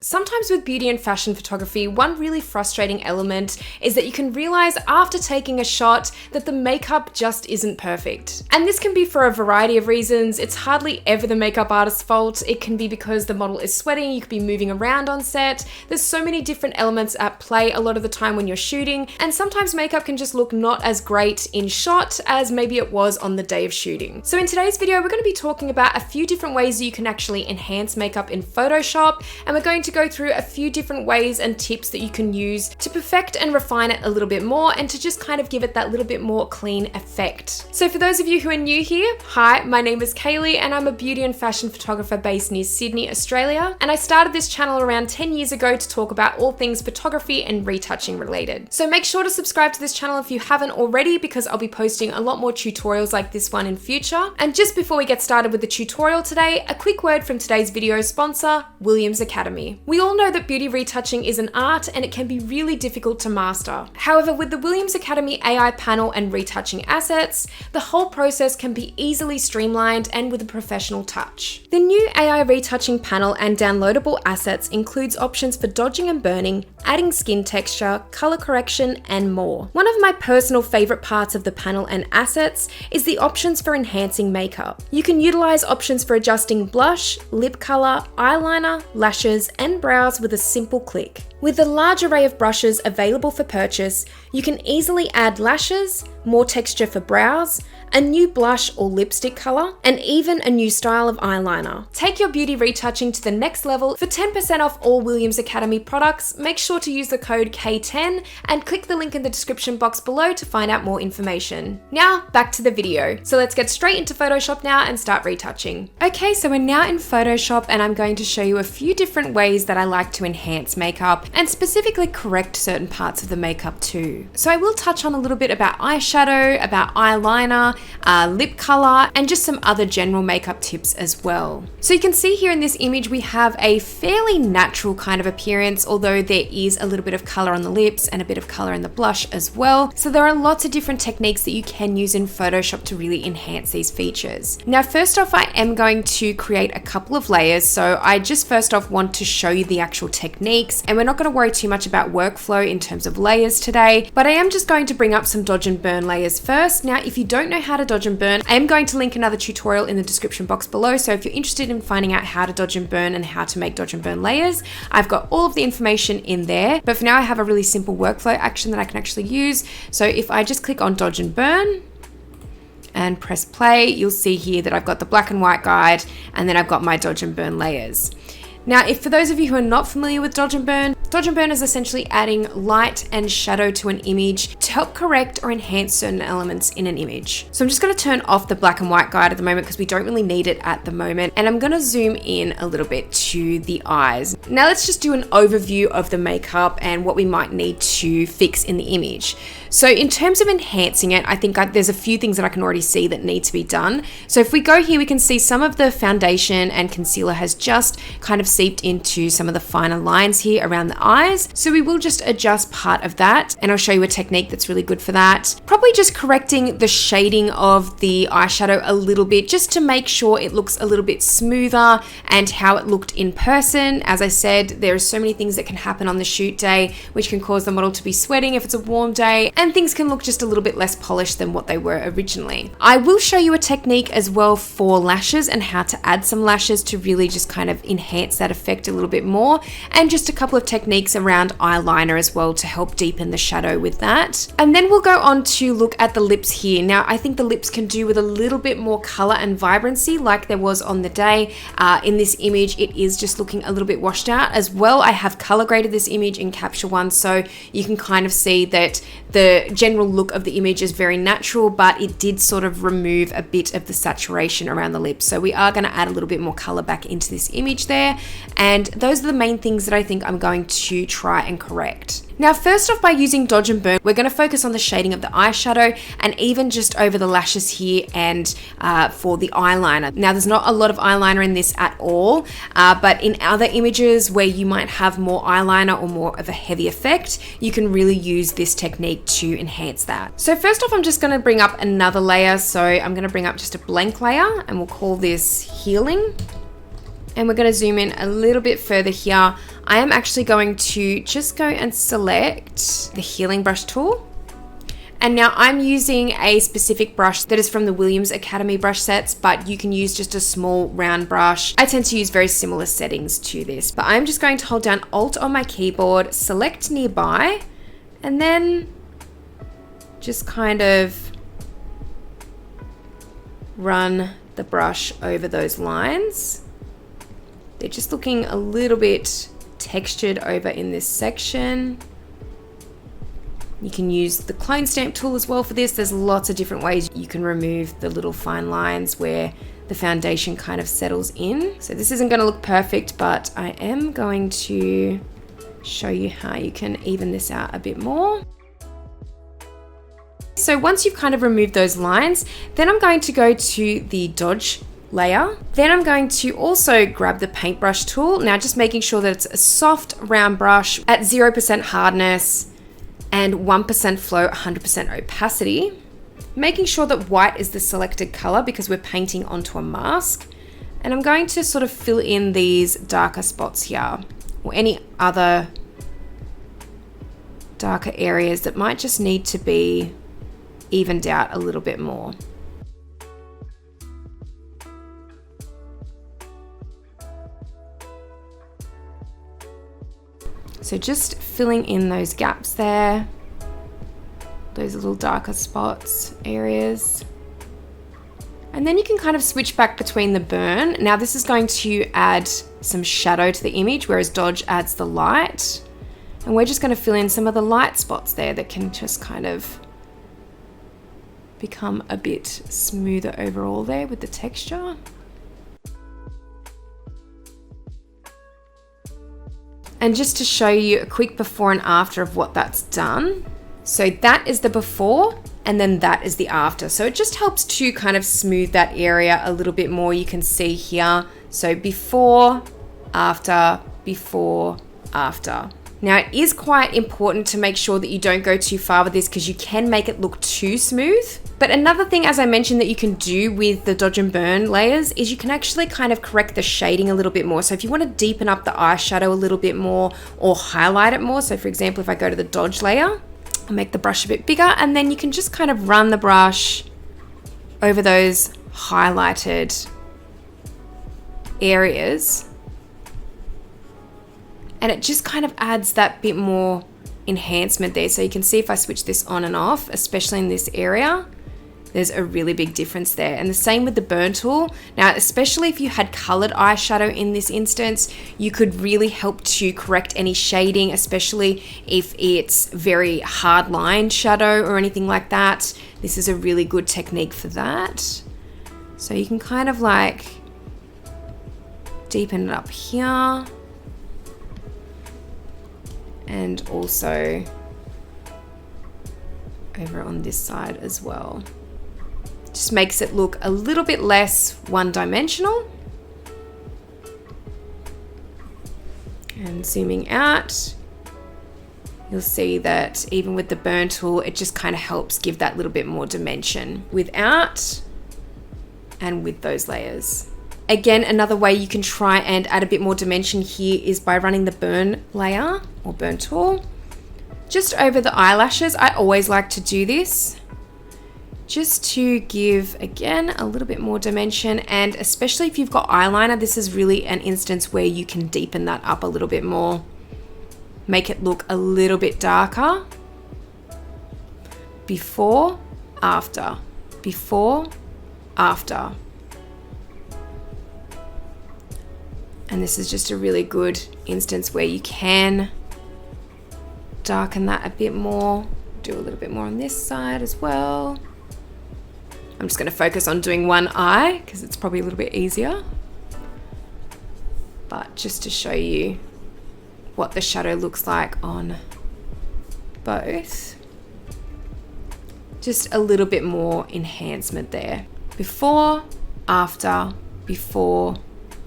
Sometimes with beauty and fashion photography, one really frustrating element is that you can realize after taking a shot that the makeup just isn't perfect. And this can be for a variety of reasons. It's hardly ever the makeup artist's fault. It can be because the model is sweating, you could be moving around on set. There's so many different elements at play a lot of the time when you're shooting, and sometimes makeup can just look not as great in shot as maybe it was on the day of shooting. So in today's video, we're going to be talking about a few different ways that you can actually enhance makeup in Photoshop, and we're going to go through a few different ways and tips that you can use to perfect and refine it a little bit more and to just kind of give it that little bit more clean effect. So for those of you who are new here, hi, my name is Kaylee and I'm a beauty and fashion photographer based near Sydney, Australia. And I started this channel around 10 years ago to talk about all things photography and retouching related. So make sure to subscribe to this channel if you haven't already, because I'll be posting a lot more tutorials like this one in future. And just before we get started with the tutorial today, a quick word from today's video sponsor, Williams Academy. We all know that beauty retouching is an art and it can be really difficult to master. However, with the Williams Academy AI panel and retouching assets, the whole process can be easily streamlined and with a professional touch. The new AI retouching panel and downloadable assets includes options for dodging and burning, adding skin texture, color correction, and more. One of my personal favorite parts of the panel and assets is the options for enhancing makeup. You can utilize options for adjusting blush, lip color, eyeliner, lashes, and brows with a simple click. With the large array of brushes available for purchase, you can easily add lashes, more texture for brows, a new blush or lipstick color, and even a new style of eyeliner. Take your beauty retouching to the next level. For 10% off all Williams Academy products, make sure to use the code K10 and click the link in the description box below to find out more information. Now, back to the video. So let's get straight into Photoshop now and start retouching. Okay, so we're now in Photoshop and I'm going to show you a few different ways that I like to enhance makeup and specifically correct certain parts of the makeup too. So I will touch on a little bit about eyeshadow, about eyeliner, lip color, and just some other general makeup tips as well. So you can see here in this image we have a fairly natural kind of appearance, although there is a little bit of color on the lips and a bit of color in the blush as well. So there are lots of different techniques that you can use in Photoshop to really enhance these features. Now first off, I am going to create a couple of layers. So I just first off want to show you the actual techniques, and we're not going to worry too much about workflow in terms of layers today, but I am just going to bring up some dodge and burn layers first. Now if you don't know how to dodge and burn, I am going to link another tutorial in the description box below, so if you're interested in finding out how to dodge and burn and how to make dodge and burn layers, I've got all of the information in there. But for now I have a really simple workflow action that I can actually use. So if I just click on dodge and burn and press play, you'll see here that I've got the black and white guide and then I've got my dodge and burn layers. Now, if for those of you who are not familiar with dodge and burn is essentially adding light and shadow to an image to help correct or enhance certain elements in an image. So I'm just going to turn off the black and white guide at the moment because we don't really need it at the moment. And I'm going to zoom in a little bit to the eyes. Now let's just do an overview of the makeup and what we might need to fix in the image. So in terms of enhancing it, I think there's a few things that I can already see that need to be done. So if we go here, we can see some of the foundation and concealer has just kind of seeped into some of the finer lines here around the eyes. So we will just adjust part of that, and I'll show you a technique that's really good for that. Probably just correcting the shading of the eyeshadow a little bit, just to make sure it looks a little bit smoother and how it looked in person. As I said, there are so many things that can happen on the shoot day, which can cause the model to be sweating if it's a warm day, and things can look just a little bit less polished than what they were originally. I will show you a technique as well for lashes and how to add some lashes to really just kind of enhance that effect a little bit more, and just a couple of techniques around eyeliner as well to help deepen the shadow with that. And then we'll go on to look at the lips here. Now I think the lips can do with a little bit more color and vibrancy like there was on the day. In this image it is just looking a little bit washed out as well. I have color graded this image in Capture One, so you can kind of see that the general look of the image is very natural, but it did sort of remove a bit of the saturation around the lips. So we are going to add a little bit more color back into this image there. And those are the main things that I think I'm going to try and correct. Now, first off, by using dodge and burn, we're going to focus on the shading of the eyeshadow and even just over the lashes here and for the eyeliner. Now, there's not a lot of eyeliner in this at all, but in other images where you might have more eyeliner or more of a heavy effect, you can really use this technique to enhance that. So first off, I'm just going to bring up another layer. So I'm going to bring up just a blank layer and we'll call this Healing. And we're going to zoom in a little bit further here. I am actually going to just go and select the healing brush tool. And now I'm using a specific brush that is from the Williams Academy brush sets, but you can use just a small round brush. I tend to use very similar settings to this, but I'm just going to hold down Alt on my keyboard, select nearby, and then just kind of run the brush over those lines. They're just looking a little bit textured over in this section. You can use the clone stamp tool as well for this. There's lots of different ways you can remove the little fine lines where the foundation kind of settles in. So this isn't going to look perfect, but I am going to show you how you can even this out a bit more. So once you've kind of removed those lines, then I'm going to go to the dodge layer. Then I'm going to also grab the paintbrush tool. Now just making sure that it's a soft round brush at 0% hardness and 1% flow, 100% opacity. Making sure that white is the selected color because we're painting onto a mask. And I'm going to sort of fill in these darker spots here or any other darker areas that might just need to be evened out a little bit more. So just filling in those gaps there, those little darker spots, areas. And then you can kind of switch back between the burn. Now this is going to add some shadow to the image, whereas dodge adds the light. And we're just going to fill in some of the light spots there that can just kind of become a bit smoother overall there with the texture. And just to show you a quick before and after of what that's done. So that is the before and then that is the after. So it just helps to kind of smooth that area a little bit more. You can see here. So before, after, before, after. Now it is quite important to make sure that you don't go too far with this because you can make it look too smooth. But another thing, as I mentioned, that you can do with the dodge and burn layers is you can actually kind of correct the shading a little bit more. So if you want to deepen up the eyeshadow a little bit more or highlight it more. So for example, if I go to the dodge layer, I'll make the brush a bit bigger and then you can just kind of run the brush over those highlighted areas. And it just kind of adds that bit more enhancement there. So you can see if I switch this on and off, especially in this area, there's a really big difference there. And the same with the burn tool. Now, especially if you had colored eyeshadow in this instance, you could really help to correct any shading, especially if it's very hard lined shadow or anything like that. This is a really good technique for that. So you can kind of like deepen it up here. And also over on this side as well. Just makes it look a little bit less one-dimensional. And zooming out, you'll see that even with the burn tool, it just kind of helps give that little bit more dimension without and with those layers. Again, another way you can try and add a bit more dimension here is by running the burn layer or burn tool just over the eyelashes. I always like to do this just to give, again, a little bit more dimension. And especially if you've got eyeliner, this is really an instance where you can deepen that up a little bit more, make it look a little bit darker. Before, after, before, after. And this is just a really good instance where you can darken that a bit more. Do a little bit more on this side as well. I'm just going to focus on doing one eye because it's probably a little bit easier. But just to show you what the shadow looks like on both. Just a little bit more enhancement there. Before, after, before,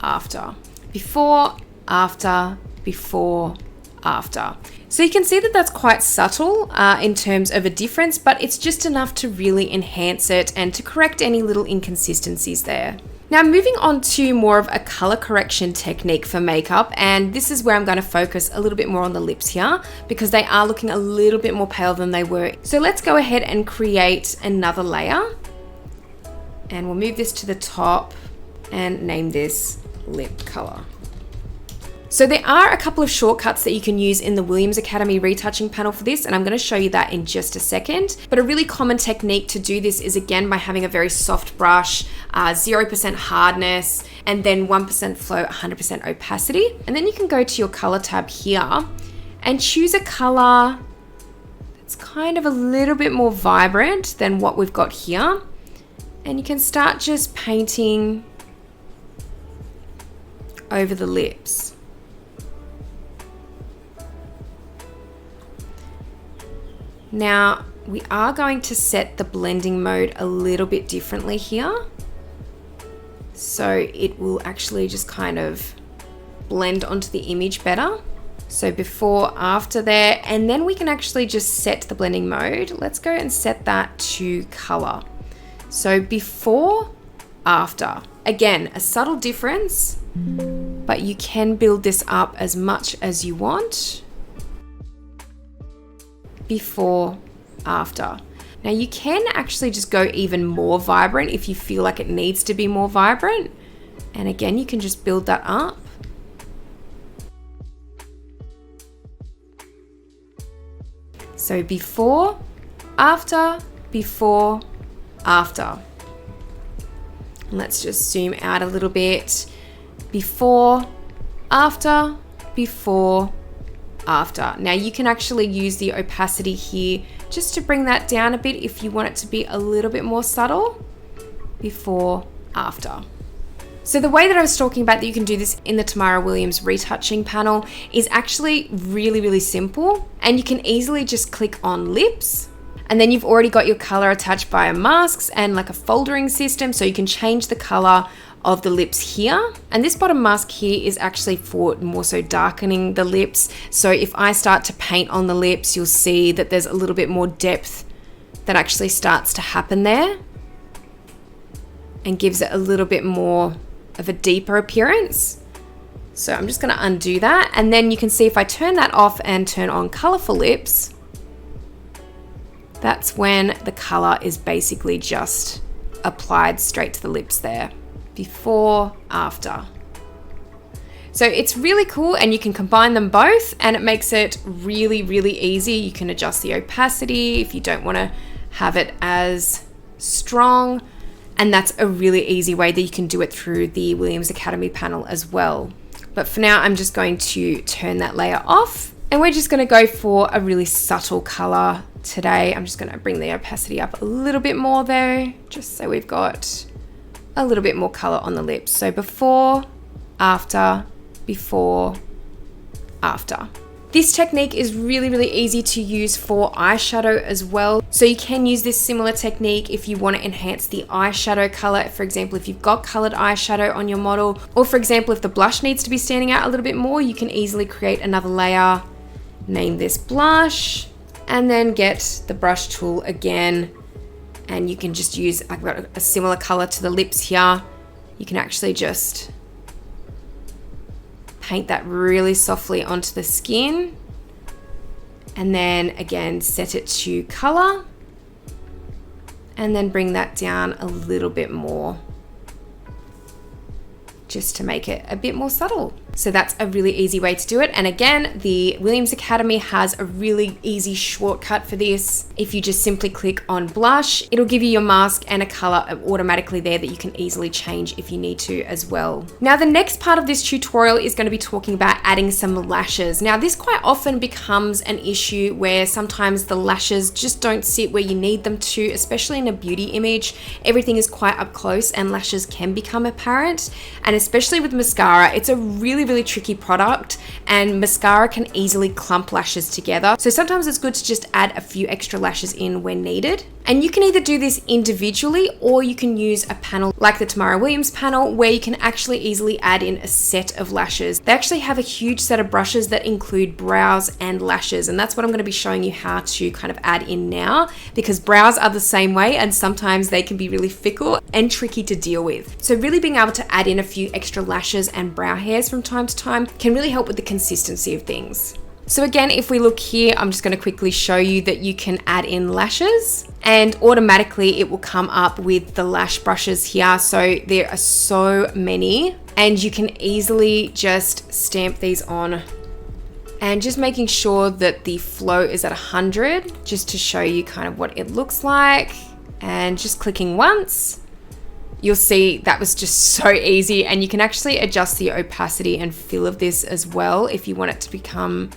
after. Before, after, before, after. So you can see that that's quite subtle in terms of a difference, but it's just enough to really enhance it and to correct any little inconsistencies there. Now moving on to more of a color correction technique for makeup, and this is where I'm going to focus a little bit more on the lips here because they are looking a little bit more pale than they were. So let's go ahead and create another layer, and we'll move this to the top and name this lip color. So there are a couple of shortcuts that you can use in the Williams Academy retouching panel for this, and I'm going to show you that in just a second. But a really common technique to do this is again by having a very soft brush, 0% hardness, and then 1% flow, 100% opacity. And then you can go to your color tab here and choose a color that's kind of a little bit more vibrant than what we've got here. And you can start just painting over the lips. Now, we are going to set the blending mode a little bit differently here. So it will actually just kind of blend onto the image better. So before, after there, and then we can actually just set the blending mode. Let's go and set that to color. So before, after. Again, a subtle difference, but you can build this up as much as you want. Before, after. Now you can actually just go even more vibrant if you feel like it needs to be more vibrant. And again, you can just build that up. So before, after, before, after. And let's just zoom out a little bit. Before, after, before, after. Now you can actually use the opacity here just to bring that down a bit if you want it to be a little bit more subtle. Before, after. So the way that I was talking about that you can do this in the Tamara Williams retouching panel is actually really, really simple, and you can easily just click on lips, and then you've already got your color attached via masks and like a foldering system, so you can change the color of the lips here. And this bottom mask here is actually for more so darkening the lips. So if I start to paint on the lips, you'll see that there's a little bit more depth that actually starts to happen there and gives it a little bit more of a deeper appearance. So I'm just going to undo that, and then you can see if I turn that off and turn on colorful lips, that's when the color is basically just applied straight to the lips there. Before, after. So it's really cool, and you can combine them both, and it makes it really, really easy. You can adjust the opacity if you don't want to have it as strong, and that's a really easy way that you can do it through the Williams Academy panel as well. But for now, I'm just going to turn that layer off, and we're just going to go for a really subtle color today. I'm just going to bring the opacity up a little bit more though, just so we've got a little bit more color on the lips. So before, after, before, after. This technique is really, really easy to use for eyeshadow as well. So you can use this similar technique if you want to enhance the eyeshadow color. For example, if you've got colored eyeshadow on your model, or for example, if the blush needs to be standing out a little bit more, you can easily create another layer, name this blush, and then get the brush tool again. And you can just use, I've got a similar color to the lips here. You can actually just paint that really softly onto the skin. And then again, set it to color. And then bring that down a little bit more, just to make it a bit more subtle. So that's a really easy way to do it. And again, the Williams Academy has a really easy shortcut for this. If you just simply click on blush, it'll give you your mask and a color automatically there that you can easily change if you need to as well. Now, the next part of this tutorial is going to be talking about adding some lashes. Now, this quite often becomes an issue where sometimes the lashes just don't sit where you need them to, especially in a beauty image. Everything is quite up close and lashes can become apparent. And especially with mascara, it's a really tricky product, and mascara can easily clump lashes together. So sometimes it's good to just add a few extra lashes in when needed. And you can either do this individually or you can use a panel like the Tamara Williams panel where you can actually easily add in a set of lashes. They actually have a huge set of brushes that include brows and lashes, and that's what I'm going to be showing you how to kind of add in now, because brows are the same way and sometimes they can be really fickle and tricky to deal with. So really being able to add in a few extra lashes and brow hairs from time to time can really help with the consistency of things. So again, if we look here, I'm just going to quickly show you that you can add in lashes and automatically it will come up with the lash brushes here. So there are so many and you can easily just stamp these on, and just making sure that the flow is at 100 just to show you kind of what it looks like, and just clicking once. You'll see that was just so easy, and you can actually adjust the opacity and feel of this as well if you want it to become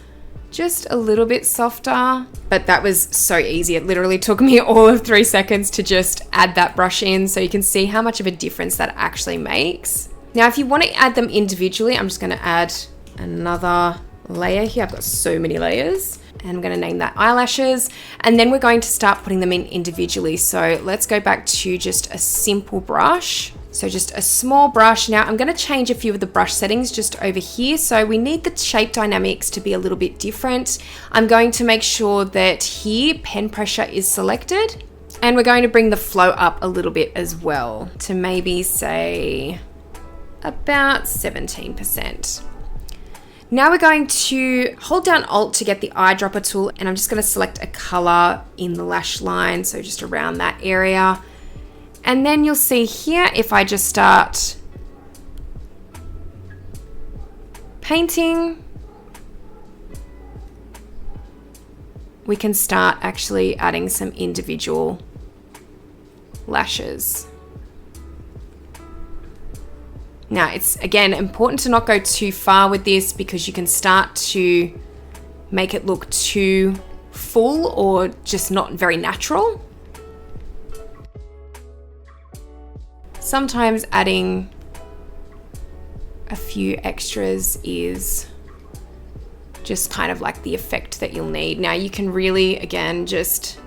just a little bit softer. But that was so easy. It literally took me all of 3 seconds to just add that brush in, so you can see how much of a difference that actually makes. Now, if you want to add them individually, I'm just going to add another layer here. I've got so many layers, and I'm going to name that eyelashes, and then we're going to start putting them in individually. So let's go back to just a simple brush. So just a small brush. Now I'm going to change a few of the brush settings just over here. So we need the shape dynamics to be a little bit different. I'm going to make sure that here pen pressure is selected, and we're going to bring the flow up a little bit as well to maybe say about 17%. Now we're going to hold down Alt to get the eyedropper tool, and I'm just going to select a color in the lash line, so just around that area. And then you'll see here, if I just start painting, we can start actually adding some individual lashes. Now, it's again important to not go too far with this, because you can start to make it look too full or just not very natural. Sometimes adding a few extras is just kind of like the effect that you'll need. Now you can really, again, just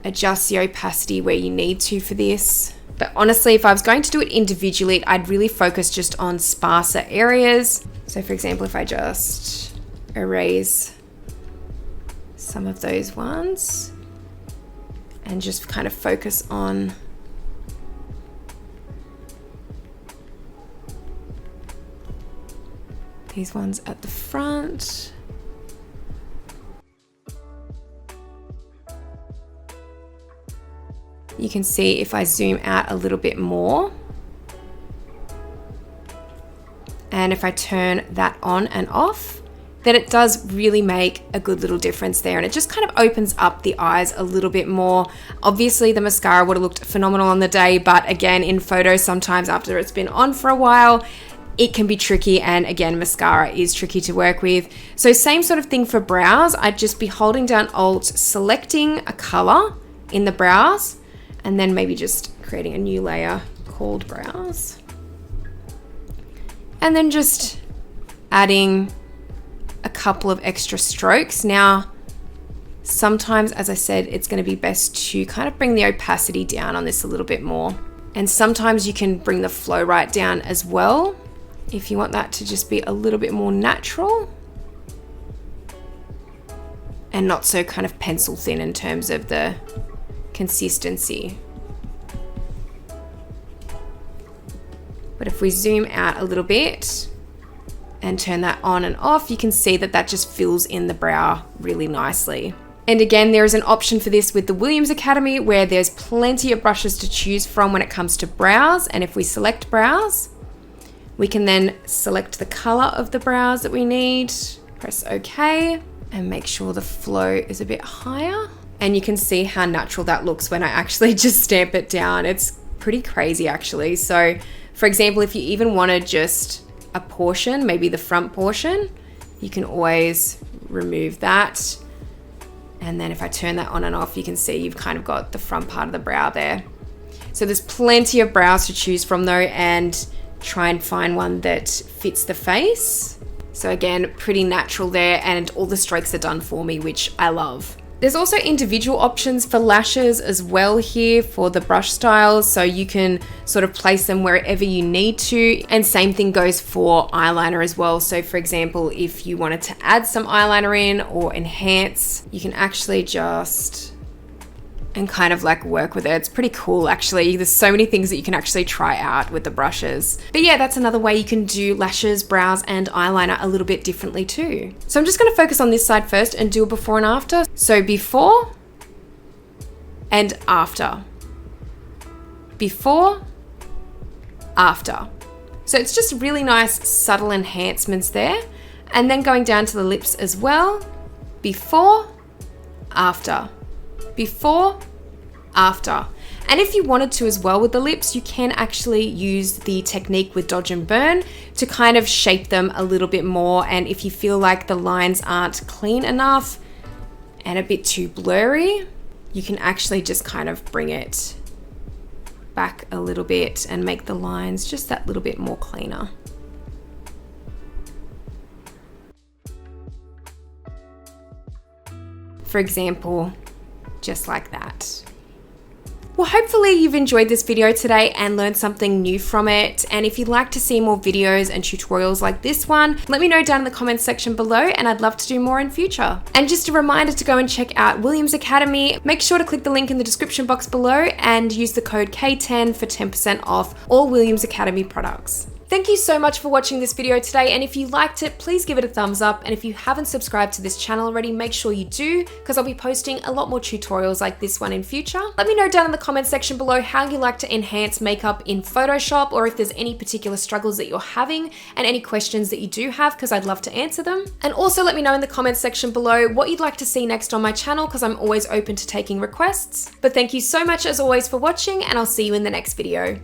adjust the opacity where you need to for this. But honestly, if I was going to do it individually, I'd really focus just on sparser areas. So for example, if I just erase some of those ones and just kind of focus on these ones at the front. You can see if I zoom out a little bit more, and if I turn that on and off, then it does really make a good little difference there, and it just kind of opens up the eyes a little bit more. Obviously the mascara would have looked phenomenal on the day, but again, in photos sometimes after it's been on for a while, it can be tricky, and again, mascara is tricky to work with. So same sort of thing for brows. I'd just be holding down Alt, selecting a color in the brows, and then maybe just creating a new layer called brows. And then just adding a couple of extra strokes. Now, sometimes, as I said, it's going to be best to kind of bring the opacity down on this a little bit more. And sometimes you can bring the flow right down as well, if you want that to just be a little bit more natural and not so kind of pencil thin in terms of the consistency. But if we zoom out a little bit and turn that on and off, you can see that that just fills in the brow really nicely. And again, there is an option for this with the Williams Academy where there's plenty of brushes to choose from when it comes to brows. And if we select brows, we can then select the color of the brows that we need, press OK, and make sure the flow is a bit higher. And you can see how natural that looks when I actually just stamp it down. It's pretty crazy actually. So for example, if you even wanted just a portion, maybe the front portion, you can always remove that. And then if I turn that on and off, you can see you've kind of got the front part of the brow there. So there's plenty of brows to choose from though, and try and find one that fits the face. So again, pretty natural there, and all the strokes are done for me, which I love. There's also individual options for lashes as well here for the brush styles, so you can sort of place them wherever you need to. And same thing goes for eyeliner as well. So for example, if you wanted to add some eyeliner in or enhance, you can actually just and kind of like work with it. It's pretty cool actually. There's so many things that you can actually try out with the brushes. But yeah, that's another way you can do lashes, brows, and eyeliner a little bit differently too. So I'm just gonna focus on this side first and do a before and after. So before and after. Before, after. So it's just really nice subtle enhancements there. And then going down to the lips as well. Before, after. Before, after. And if you wanted to as well with the lips, you can actually use the technique with dodge and burn to kind of shape them a little bit more. And if you feel like the lines aren't clean enough and a bit too blurry, you can actually just kind of bring it back a little bit and make the lines just that little bit more cleaner. For example, just like that. Well, hopefully you've enjoyed this video today and learned something new from it. And if you'd like to see more videos and tutorials like this one, let me know down in the comments section below and I'd love to do more in future. And just a reminder to go and check out Williams Academy. Make sure to click the link in the description box below and use the code K10 for 10% off all Williams Academy products. Thank you so much for watching this video today, and if you liked it, please give it a thumbs up, and if you haven't subscribed to this channel already, make sure you do, because I'll be posting a lot more tutorials like this one in future. Let me know down in the comments section below how you like to enhance makeup in Photoshop, or if there's any particular struggles that you're having and any questions that you do have, because I'd love to answer them. And also let me know in the comments section below what you'd like to see next on my channel, because I'm always open to taking requests. But thank you so much as always for watching, and I'll see you in the next video.